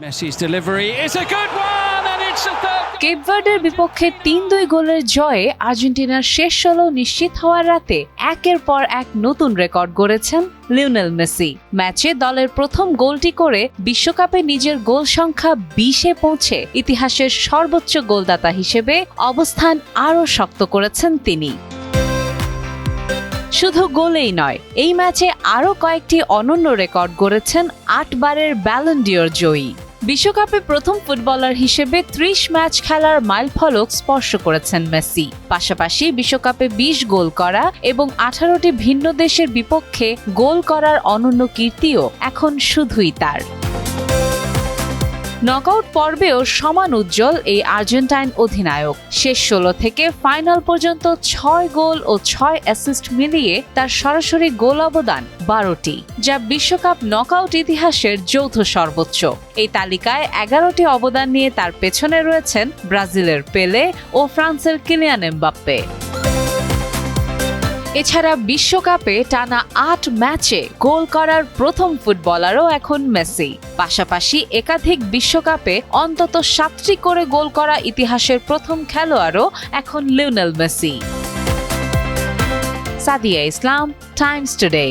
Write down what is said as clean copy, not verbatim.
Messi's delivery is a good one and it's a third. Cape ভার্ডের বিপক্ষে ৩-২ গোলের জয়ে আর্জেন্টিনার শেষ ১৬ নিশ্চিত হওয়ার রাতে একের পর এক নতুন রেকর্ড গড়েছেন লিওনেল মেসি। ম্যাচে দলের প্রথম গোলটি করে বিশ্বকাপে নিজের গোল সংখ্যা ২০-এ পৌঁছে ইতিহাসের সর্বোচ্চ গোলদাতা হিসেবে অবস্থান আরও শক্ত করেছেন তিনি। শুধু গোলেই নয়, এই ম্যাচে আরও কয়েকটি অনন্য রেকর্ড গড়েছেন ৮ বারের ব্যালন ডিওর জয়ী। বিশ্বকাপে প্রথম ফুটবলার হিসেবে ৩০ ম্যাচ খেলার মাইলফলক স্পর্শ করেছেন মেসি। পাশাপাশি বিশ্বকাপে ২০ গোল করা এবং ১৮টি ভিন্ন দেশের বিপক্ষে গোল করার অনন্য কীর্তিও এখন শুধুই তার। নকআউট পর্বেও সমান উজ্জ্বল এই আর্জেন্টাইন অধিনায়ক। শেষ ১৬ থেকে ফাইনাল পর্যন্ত ৬ গোল ও ৬ অ্যাসিস্ট মিলিয়ে তার সরাসরি গোল অবদান ১২টি, যা বিশ্বকাপ নকআউট ইতিহাসের যৌথ সর্বোচ্চ। এই তালিকায় ১১টি অবদান নিয়ে তার পেছনে রয়েছেন ব্রাজিলের পেলে ও ফ্রান্সের কিলিয়ান এমবাপ্পে। এছাড়া বিশ্বকাপে টানা ৮ ম্যাচে গোল করার প্রথম ফুটবলারও এখন মেসি। পাশাপাশি একাধিক বিশ্বকাপে অন্তত ৭টি করে গোল করা ইতিহাসের প্রথম খেলোয়াড়ও এখন লিওনেল মেসি। সাদিয়া ইসলাম, টাইমস টুডে।